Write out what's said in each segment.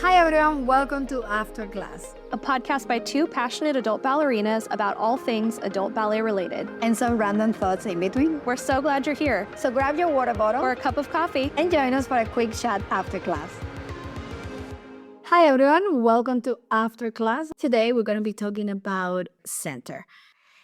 Hi everyone, welcome to After Class a podcast by two passionate adult ballerinas about all things adult ballet related. and some random thoughts in between. We're so glad you're here. So grab your water bottle Or a cup of coffee. and join us for a quick chat after class. Hi everyone, welcome to After Class. Today we're going to be talking about center.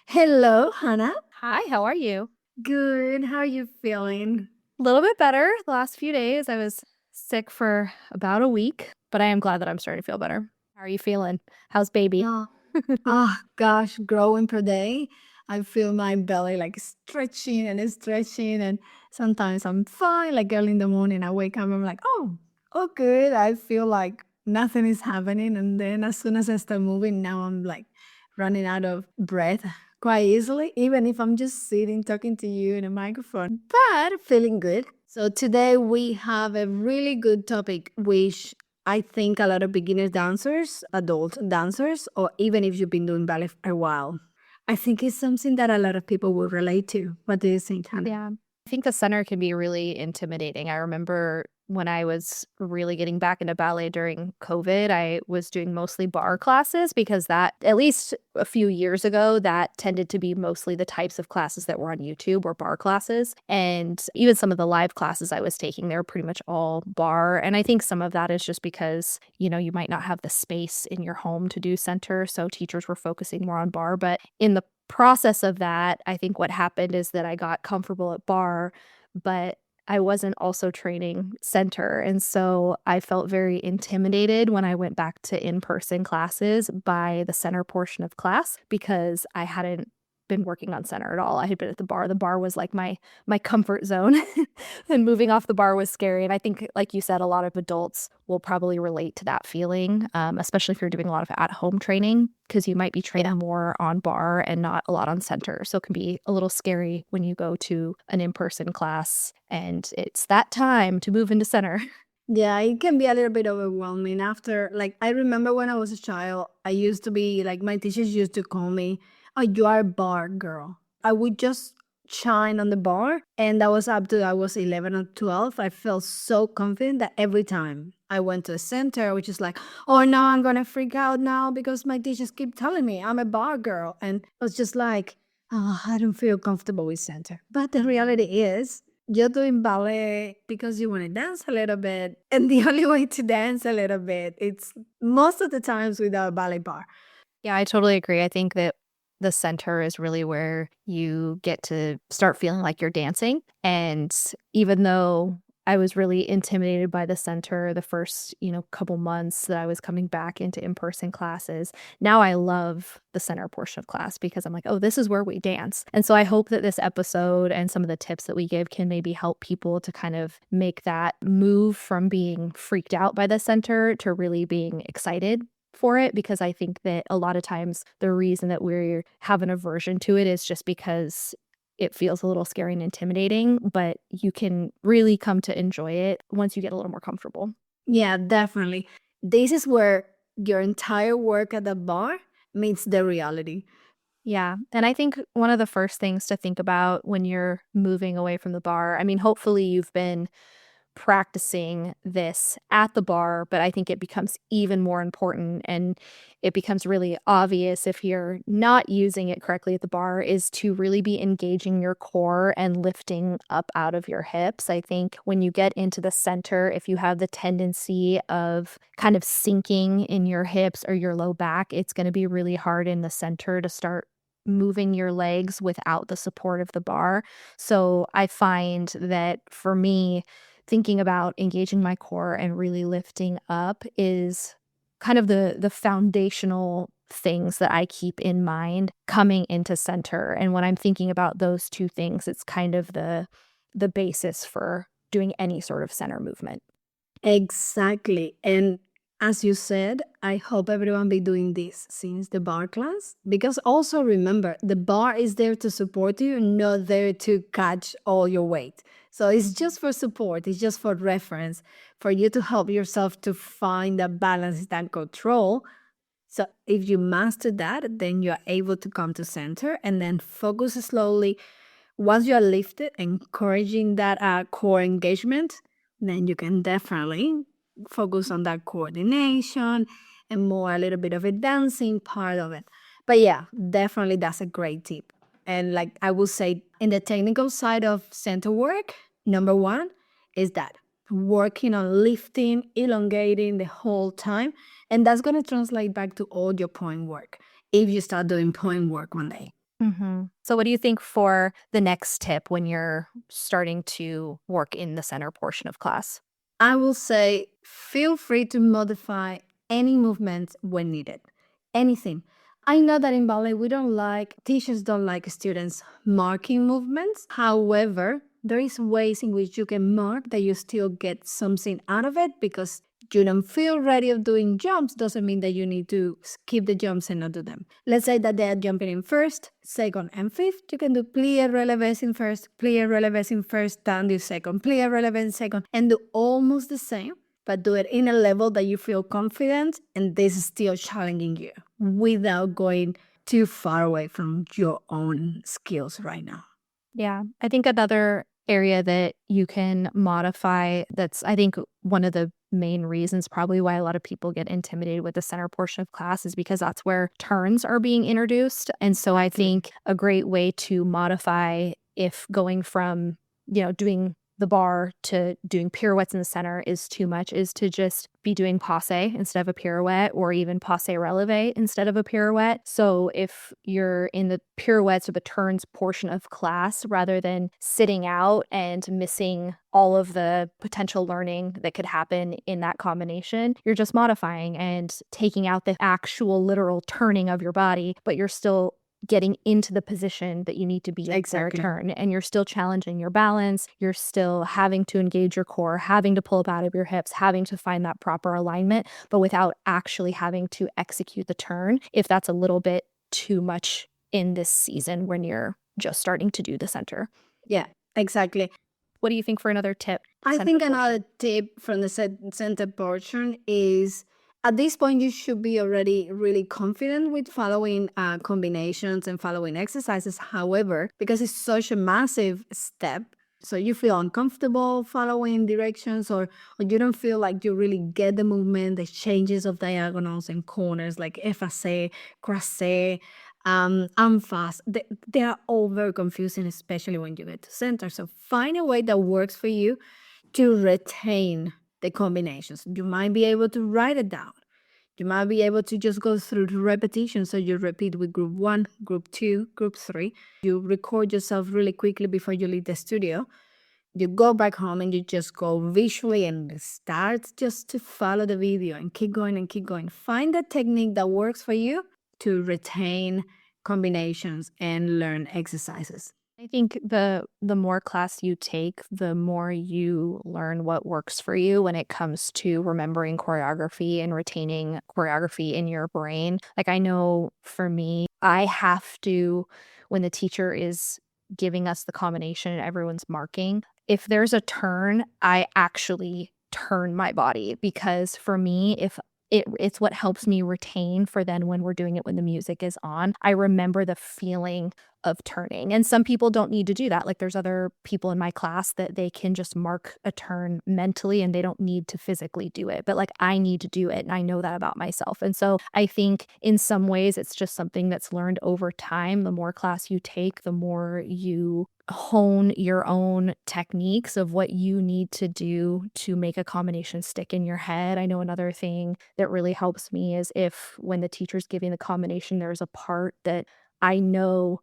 Hello, Hannah. Hi, how are you? Good, how are you feeling? A little bit better. The last few days I was sick for about a week, but I am glad that I'm starting to feel better. How are you feeling? How's baby? Oh gosh, growing per day. I feel my belly like stretching and sometimes I'm fine. Like early in the morning, I wake up, I'm like, oh, good. I feel like nothing is happening. And then as soon as I start moving, now I'm like running out of breath quite easily, even if I'm just sitting talking to you in a microphone, but feeling good. So today we have a really good topic, which I think a lot of beginner dancers, adult dancers, or even if you've been doing ballet for a while, I think it's something that a lot of people will relate to. What do you think, Hannah? Yeah. I think the center can be really intimidating. I remember when I was really getting back into ballet during COVID, I was doing mostly bar classes because that, at least a few years ago, that tended to be mostly the types of classes that were on YouTube or bar classes. And even some of the live classes I was taking, they were pretty much all bar. And I think some of that is just because, you might not have the space in your home to do center. So teachers were focusing more on bar. But in the process of that, I think what happened is that I got comfortable at bar, but I wasn't also training center. And so I felt very intimidated when I went back to in-person classes by the center portion of class because I hadn't been working on center at all. I had been at the bar. The bar was like my comfort zone and moving off the bar was scary. And I think, like you said, a lot of adults will probably relate to that feeling, especially if you're doing a lot of at-home training because you might be training more on bar and not a lot on center. So it can be a little scary when you go to an in-person class and it's that time to move into center. Yeah, it can be a little bit overwhelming after, like, I remember when I was a child, I used to be, like, my teachers used to call me, oh, you are a bar girl. I would just shine on the bar, and that was up to I was 11 or 12. I felt so confident that every time I went to the center, which is like, oh, no, I'm going to freak out now because my teachers keep telling me I'm a bar girl. And I was just like, oh, I don't feel comfortable with center. But the reality is, you're doing ballet because you want to dance a little bit. And the only way to dance a little bit, it's most of the times without a ballet bar. Yeah, I totally agree. I think that the center is really where you get to start feeling like you're dancing. And even though I was really intimidated by the center the first, couple months that I was coming back into in-person classes, now I love the center portion of class because I'm like, oh, this is where we dance. And so I hope that this episode and some of the tips that we give can maybe help people to kind of make that move from being freaked out by the center to really being excited for it, because I think that a lot of times the reason that we have an aversion to it is just because it feels a little scary and intimidating, but you can really come to enjoy it once you get a little more comfortable. Yeah, definitely. This is where your entire work at the bar meets the reality. Yeah. And I think one of the first things to think about when you're moving away from the bar, I mean, hopefully you've been practicing this at the bar, but I think it becomes even more important and it becomes really obvious if you're not using it correctly at the bar is to really be engaging your core and lifting up out of your hips. I think when you get into the center, if you have the tendency of kind of sinking in your hips or your low back, it's going to be really hard in the center to start moving your legs without the support of the bar. So I find that for me, thinking about engaging my core and really lifting up is kind of the foundational things that I keep in mind coming into center. And when I'm thinking about those two things, it's kind of the basis for doing any sort of center movement. Exactly. And as you said, I hope everyone be doing this since the bar class. Because also remember, the bar is there to support you, not there to catch all your weight. So it's just for support, it's just for reference, for you to help yourself to find that balance, that control. So if you master that, then you're able to come to center and then focus slowly. Once you are lifted, encouraging that core engagement, then you can definitely focus on that coordination and more a little bit of a dancing part of it. But yeah, definitely that's a great tip. And like I would say, in the technical side of center work, number one is that working on lifting, elongating the whole time. And that's going to translate back to all your point work if you start doing point work one day. So what do you think for the next tip when you're starting to work in the center portion of class? I will say feel free to modify any movement when needed. Anything. I know that in ballet teachers don't like students marking movements. However, there is ways in which you can mark that you still get something out of it, because you don't feel ready of doing jumps doesn't mean that you need to skip the jumps and not do them. Let's say that they are jumping in first, second, and fifth. You can do plie relevés in first, plie relevés in first, tendu second, plie relevés in second, and do almost the same, but do it in a level that you feel confident, and this is still challenging you without going too far away from your own skills right now. Yeah, I think another area that you can modify that's, I think, one of the main reasons probably why a lot of people get intimidated with the center portion of class is because that's where turns are being introduced. And so I think a great way to modify, if going from, doing the bar to doing pirouettes in the center is too much, is to just be doing passe instead of a pirouette, or even passe releve instead of a pirouette. So if you're in the pirouettes or the turns portion of class, rather than sitting out and missing all of the potential learning that could happen in that combination, you're just modifying and taking out the actual literal turning of your body, but you're still getting into the position that you need to be in Exactly. turn, and you're still challenging your balance. You're still having to engage your core, having to pull up out of your hips, having to find that proper alignment, but without actually having to execute the turn if that's a little bit too much in this season when you're just starting to do the center. Yeah, exactly. What do you think for another tip? I Center think portion. another tip from the center portion is, at this point, you should be already really confident with following combinations and following exercises. However, because it's such a massive step, so you feel uncomfortable following directions, or you don't feel like you really get the movement, the changes of diagonals and corners, like effacé, croisé, fast. They are all very confusing, especially when you get to center. So find a way that works for you to retain the combinations. You might be able to write it down. You might be able to just go through the repetition. So you repeat with group 1, group 2, group 3. You record yourself really quickly before you leave the studio. You go back home and you just go visually and start just to follow the video and keep going and keep going. Find the technique that works for you to retain combinations and learn exercises. I think the more class you take, the more you learn what works for you when it comes to remembering choreography and retaining choreography in your brain. Like, I know for me, I have to, when the teacher is giving us the combination and everyone's marking, if there's a turn, I actually turn my body, because for me, if it's what helps me retain for then when we're doing it when the music is on. I remember the feeling of turning. And some people don't need to do that. Like, there's other people in my class that they can just mark a turn mentally and they don't need to physically do it. But like, I need to do it, and I know that about myself. And so I think in some ways it's just something that's learned over time. The more class you take, the more you hone your own techniques of what you need to do to make a combination stick in your head. I know another thing that really helps me is if when the teacher's giving the combination, there's a part that I know,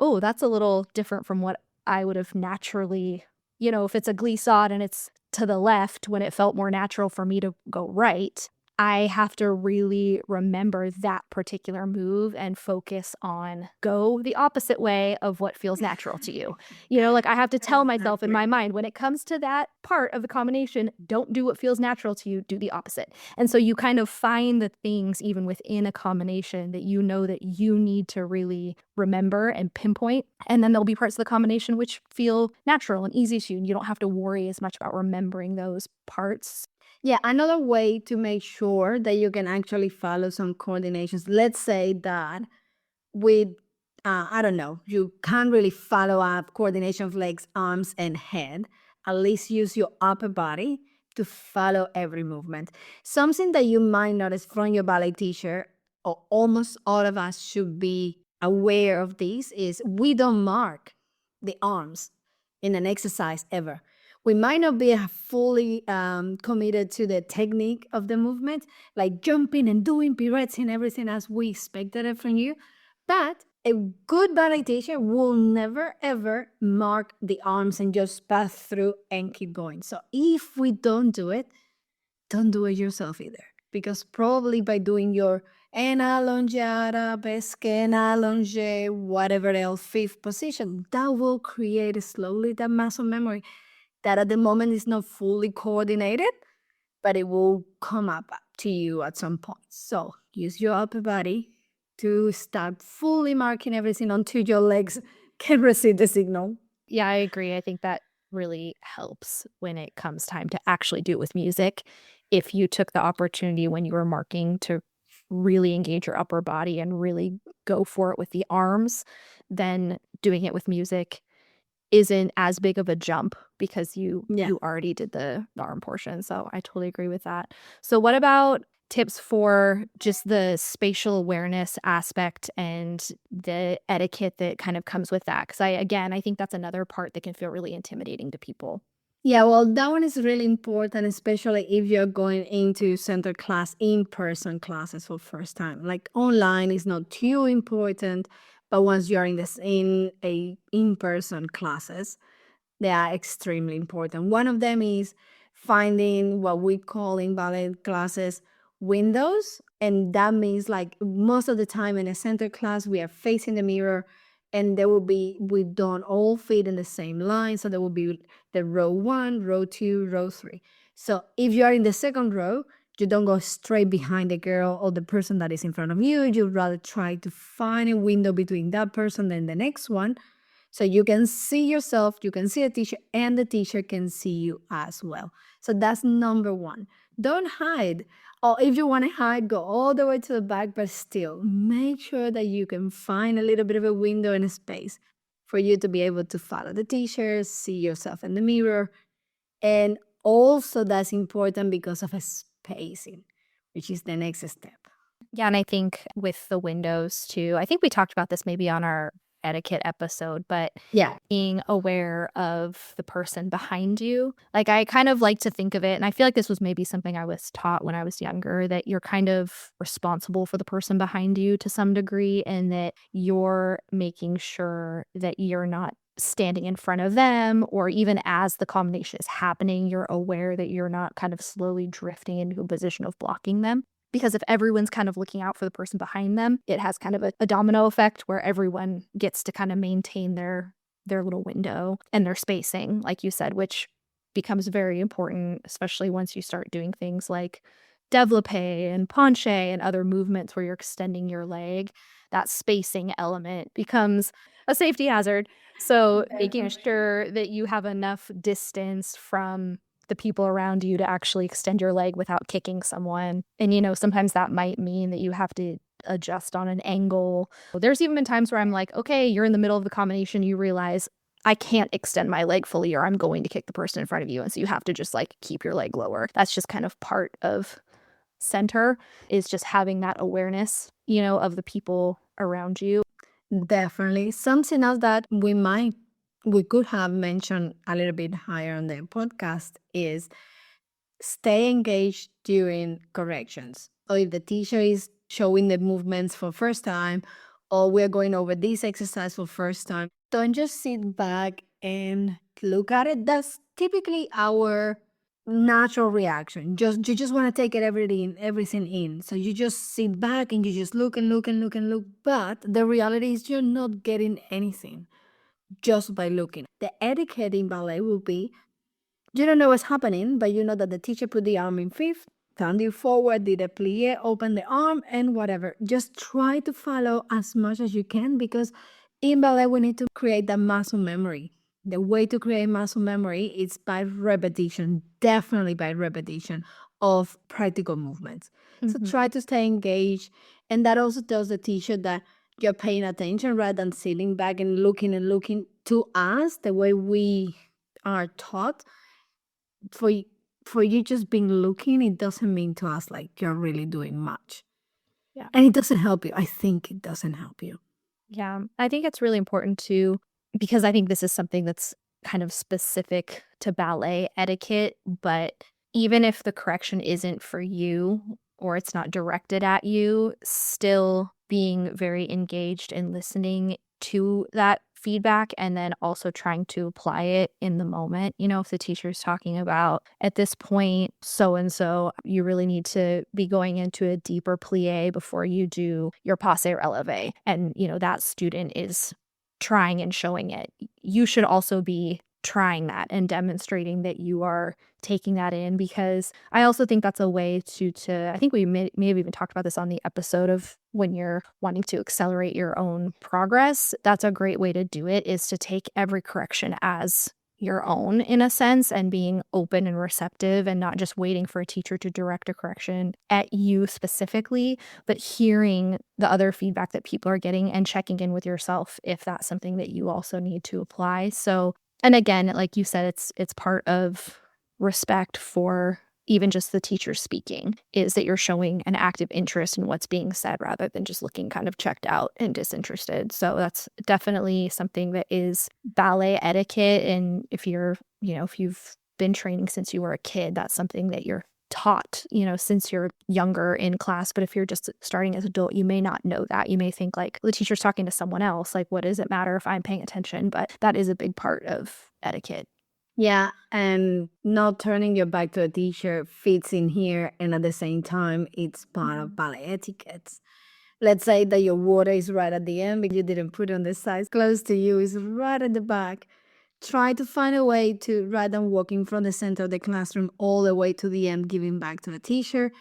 oh, that's a little different from what I would have naturally, if it's a glissade and it's to the left when it felt more natural for me to go right, I have to really remember that particular move and focus on go the opposite way of what feels natural to you. Like, I have to tell myself in my mind, when it comes to that part of the combination, don't do what feels natural to you, do the opposite. And so you kind of find the things even within a combination that you know that you need to really remember and pinpoint. And then there'll be parts of the combination which feel natural and easy to you, and you don't have to worry as much about remembering those parts. Yeah, another way to make sure that you can actually follow some coordinations. Let's say that with, I don't know, you can't really follow up coordination of legs, arms, and head. At least use your upper body to follow every movement. Something that you might notice from your ballet teacher, or almost all of us should be aware of this, is we don't mark the arms in an exercise ever. We might not be fully committed to the technique of the movement, like jumping and doing pirouettes and everything as we expected it from you. But a good ballet teacher will never ever mark the arms and just pass through and keep going. So if we don't do it yourself either. Because probably by doing your enalongiata, pesquena, longe, whatever else, fifth position, that will create slowly that muscle memory that at the moment is not fully coordinated, but it will come up to you at some point. So use your upper body to start fully marking everything until your legs can receive the signal. Yeah, I agree. I think that really helps when it comes time to actually do it with music. If you took the opportunity when you were marking to really engage your upper body and really go for it with the arms, then doing it with music isn't as big of a jump because Yeah. you already did the arm portion, so I totally agree with that. So what about tips for just the spatial awareness aspect and the etiquette that kind of comes with that? Because I think that's another part that can feel really intimidating to people. Yeah, well, that one is really important, especially if you're going into center class, in-person classes for first time. Like online is not too important, but once you're in a in-person classes, they are extremely important. One of them is finding what we call in ballet classes windows. And that means like most of the time in a center class, we are facing the mirror and there will be, we don't all fit in the same line. So there will be the row one, row two, row three. So if you are in the second row, you don't go straight behind the girl or the person that is in front of you. You'd rather try to find a window between that person and the next one so you can see yourself, you can see the teacher, and the teacher can see you as well. So that's number one. Don't hide. Or if you want to hide, go all the way to the back, but still make sure that you can find a little bit of a window and a space for you to be able to follow the teacher, see yourself in the mirror. And also, that's important because of a spacing, which is the next step. Yeah, and I think with the windows too, I think we talked about this maybe on our etiquette episode, but Yeah. being aware of the person behind you. Like, I kind of like to think of it, and I feel like this was maybe something I was taught when I was younger, that you're kind of responsible for the person behind you to some degree, and that you're making sure that you're not standing in front of them, or even as the combination is happening, you're aware that you're not kind of slowly drifting into a position of blocking them. Because if everyone's kind of looking out for the person behind them, it has kind of a domino effect where everyone gets to kind of maintain their little window and their spacing, like you said, which becomes very important, especially once you start doing things like développé and penché and other movements where you're extending your leg. That spacing element becomes a safety hazard. So making sure that you have enough distance from the people around you to actually extend your leg without kicking someone. And, sometimes that might mean that you have to adjust on an angle. There's even been times where I'm like, okay, you're in the middle of the combination, you realize I can't extend my leg fully or I'm going to kick the person in front of you. And so you have to just like keep your leg lower. That's just kind of part of center, is just having that awareness, of the people around you. Definitely. Something else that we could have mentioned a little bit higher on the podcast is stay engaged during corrections. Or if the teacher is showing the movements for first time, or we're going over this exercise for first time, don't just sit back and look at it. That's typically our natural reaction. You just want to take it everything in. So you just sit back and you just look and look and look and look. But the reality is you're not getting anything just by looking. The etiquette in ballet will be you don't know what's happening, but you know that the teacher put the arm in fifth, turned it forward, did a plie, open the arm, and whatever. Just try to follow as much as you can because in ballet, we need to create that muscle memory. The way to create muscle memory is by repetition, definitely by repetition of practical movements. So Mhm. try to stay engaged. And that also tells the teacher that you're paying attention rather than sitting back and looking to us the way we are taught for for you just being looking, it doesn't mean to us like you're really doing much. Yeah. And it doesn't help you. I think it doesn't help you. Yeah. I think it's really important too, because I think this is something that's kind of specific to ballet etiquette, but even if the correction isn't for you or it's not directed at you, still being very engaged and listening to that feedback and then also trying to apply it in the moment. You know, if the teacher's talking about at this point, so and so, you really need to be going into a deeper plie before you do your passe releve. And, you know, that student is trying and showing it. You should also be trying that and demonstrating that you are taking that in, because I also think that's a way to I think we may have even talked about this on the episode of when you're wanting to accelerate your own progress. That's a great way to do it, is to take every correction as your own in a sense, and being open and receptive and not just waiting for a teacher to direct a correction at you specifically, but hearing the other feedback that people are getting and checking in with yourself if that's something that you also need to apply. So, and again, like you said, it's part of respect for even just the teacher speaking, is that you're showing an active interest in what's being said rather than just looking kind of checked out and disinterested. So that's definitely something that is ballet etiquette. And if you're, you know, if you've been training since you were a kid, that's something that you're taught, you know, since you're younger in class. But if you're just starting as an adult, you may not know that. You may think like the teacher's talking to someone else. Like, what does it matter if I'm paying attention? But that is a big part of etiquette. Yeah, and not turning your back to a teacher fits in here, and at the same time, it's part of ballet etiquette. Let's say that your water is right at the end because you didn't put it on the side close to you, is right at the back. Try to find a way to, rather than walking from the center of the classroom all the way to the end, giving back to the teacher,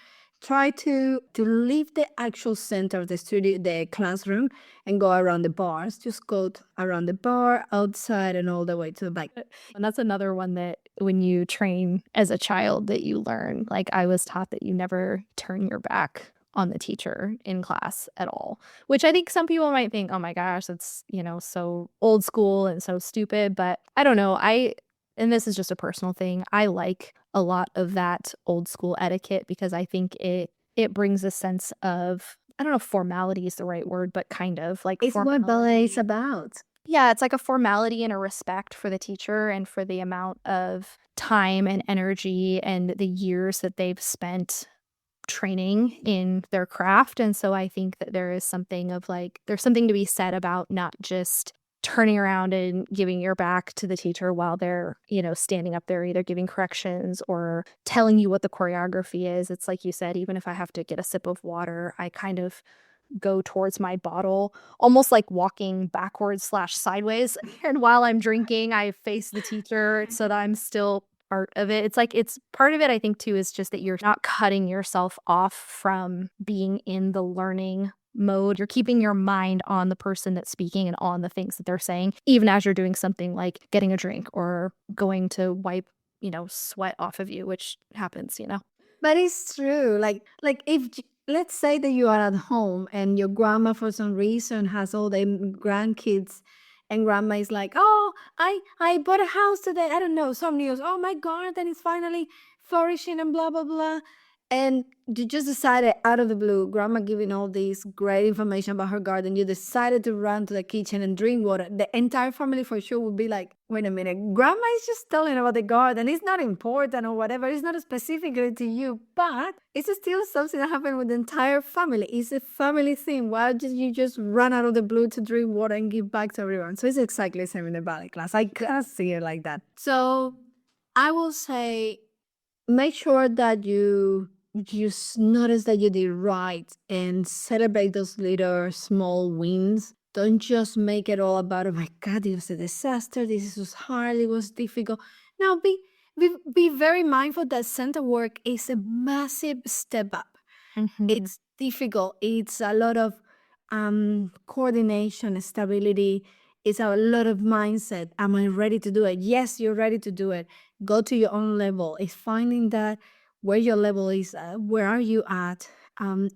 try to leave the actual center of the studio, the classroom, and go around the bars. Just go around the bar, outside, and all the way to the back. And that's another one that when you train as a child that you learn. Like, I was taught that you never turn your back on the teacher in class at all, which I think some people might think, "Oh my gosh, that's, you know, so old school and so stupid." But I don't know. And this is just a personal thing. I like a lot of that old school etiquette because I think it brings a sense of, I don't know if formality is the right word, but kind of like It's what ballet is formality. about. Yeah, it's like a formality and a respect for the teacher and for the amount of time and energy and the years that they've spent training in their craft. And so I think that there is something of like, there's something to be said about not just turning around and giving your back to the teacher while they're, you know, standing up there either giving corrections or telling you what the choreography is. It's like you said, even if I have to get a sip of water, I kind of go towards my bottle, almost like walking backwards slash sideways. And while I'm drinking, I face the teacher so that I'm still part of it. It's like, it's part of it, I think, too, is just that you're not cutting yourself off from being in the learning mode. You're keeping your mind on the person that's speaking and on the things that they're saying, even as you're doing something like getting a drink or going to wipe, you know, sweat off of you, which happens, you know? But it's true. Like if let's say that you are at home and your grandma for some reason has all the grandkids, and grandma is like, "Oh, I bought a house today. I don't know, some news. Oh, my garden is finally flourishing and blah blah blah." And you just decided out of the blue, grandma giving all this great information about her garden, you decided to run to the kitchen and drink water. The entire family for sure would be like, wait a minute, grandma is just telling about the garden. It's not important or whatever. It's not specifically to you, but it's still something that happened with the entire family. It's a family thing. Why did you just run out of the blue to drink water and give back to everyone? So it's exactly the same in the ballet class. I can't see it like that. So I will say, make sure that you notice that you did right and celebrate those little small wins. Don't just make it all about, oh my god, it was a disaster, this was hard, it was difficult. Now be very mindful that center work is a massive step up. Mhm. It's difficult. It's a lot of coordination, stability. It's a lot of mindset. Am I ready to do it? Yes, you're ready to do it. Go to your own level. It's finding that where your level is, where are you at?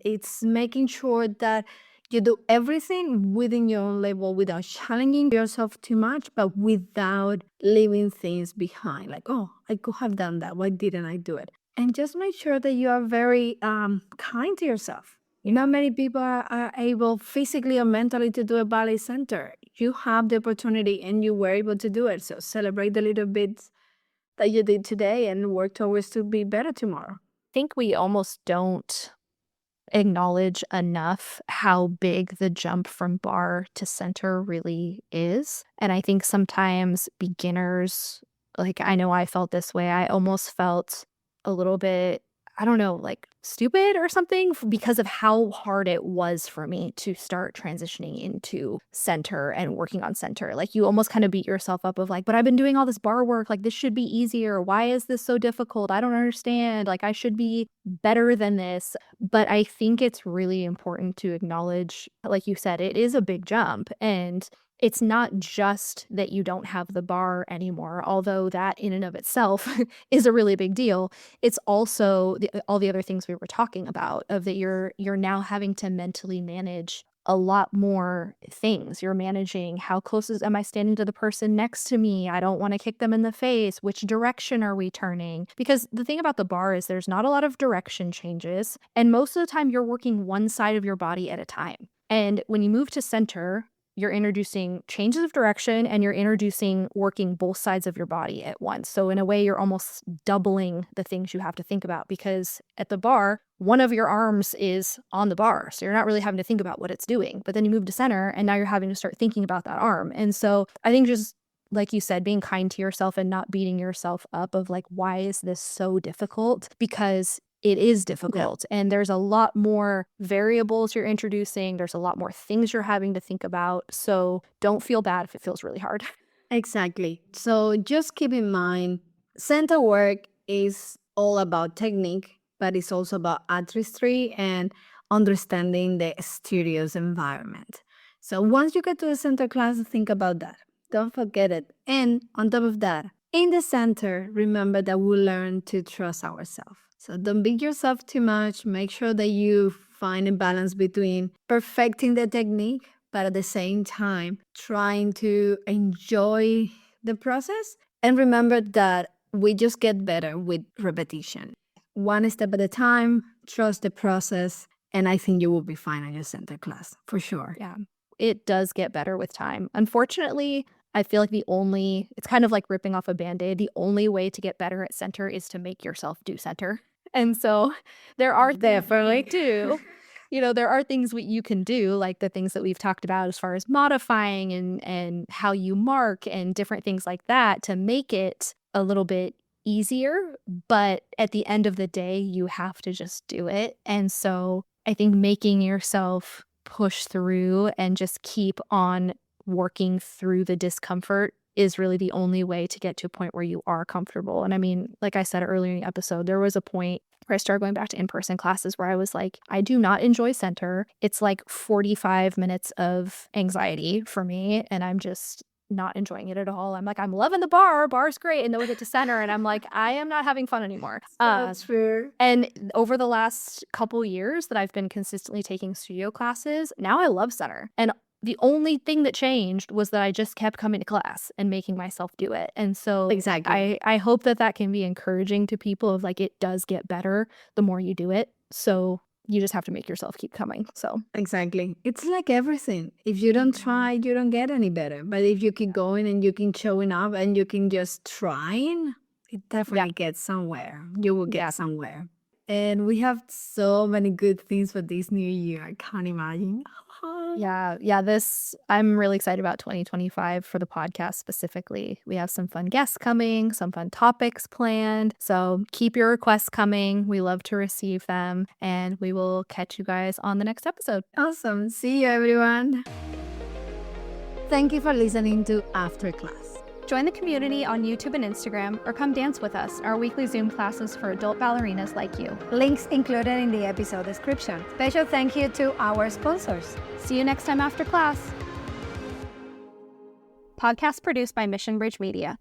It's making sure that You do everything within your own level without challenging yourself too much, but without leaving things behind. Like, oh, I could have done that. Why didn't I do it? And just make sure that you are very kind to yourself. Not many people are able physically or mentally to do a ballet center. You have the opportunity and you were able to do it. So celebrate the little bits that you did today and work towards to be better tomorrow. I think we almost don't acknowledge enough how big the jump from bar to center really is. And I think sometimes beginners, like I know I felt this way, I almost felt a little bit, I don't know, like stupid or something because of how hard it was for me to start transitioning into center and working on center. Like you almost kind of beat yourself up of like, but I've been doing all this bar work. Like this should be easier. Why is this so difficult? I don't understand. Like I should be better than this. But I think it's really important to acknowledge, like you said, it is a big jump. And it's not just that you don't have the bar anymore, although that in and of itself is a really big deal. It's also all the other things we were talking about of that you're now having to mentally manage a lot more things. You're managing how am I standing to the person next to me? I don't want to kick them in the face. Which direction are we turning? Because the thing about the bar is there's not a lot of direction changes. And most of the time you're working one side of your body at a time. And when you move to center, you're introducing changes of direction and you're introducing working both sides of your body at once. So in a way, you're almost doubling the things you have to think about because at the bar, one of your arms is on the bar. So you're not really having to think about what it's doing. But then you move to center and now you're having to start thinking about that arm. And so I think just like you said, being kind to yourself and not beating yourself up of like, why is this so difficult? Because it is difficult. Yeah. And there's a lot more variables you're introducing. There's a lot more things you're having to think about. So don't feel bad if it feels really hard. Exactly. So just keep in mind, center work is all about technique, but it's also about artistry and understanding the studio's environment. So once you get to the center class, think about that. Don't forget it. And on top of that, in the center, remember that we learn to trust ourselves. So don't beat yourself too much. Make sure that you find a balance between perfecting the technique, but at the same time, trying to enjoy the process. And remember that we just get better with repetition. One step at a time, trust the process, and I think you will be fine on your center class, for sure. Yeah, it does get better with time. Unfortunately, I feel like it's kind of like ripping off a Band-Aid. The only way to get better at center is to make yourself do center. And so there are Definitely. there are things you can do, like the things that we've talked about as far as modifying and how you mark and different things like that to make it a little bit easier. But at the end of the day, you have to just do it. And so I think making yourself push through and just keep on working through the discomfort is really the only way to get to a point where you are comfortable. And I mean, like I said earlier in the episode, there was a point where I started going back to in-person classes where I was like, I do not enjoy center. It's like 45 minutes of anxiety for me, and I'm just not enjoying it at all. I'm like, I'm loving the bar. Bar's great. And then we get to center, and I'm like, I am not having fun anymore. That's fair. And over the last couple years that I've been consistently taking studio classes, now I love center. And the only thing that changed was that I just kept coming to class and making myself do it. And so Exactly. I hope that can be encouraging to people of like, it does get better the more you do it. So you just have to make yourself keep coming. So Exactly. It's like everything. If you don't try, you don't get any better. But if you keep going and you keep showing up and you can just trying, it definitely gets somewhere. You will get somewhere. And we have so many good things for this new year. I can't imagine. I'm really excited about 2025 for the podcast specifically. We have some fun guests coming, some fun topics planned. So keep your requests coming. We love to receive them, and we will catch you guys on the next episode. Awesome. See you, everyone. Thank you for listening to After Class. Join the community on YouTube and Instagram, or come dance with us, our weekly Zoom classes for adult ballerinas like you. Links included in the episode description. Special thank you to our sponsors. See you next time after class. Podcast produced by Mission Bridge Media.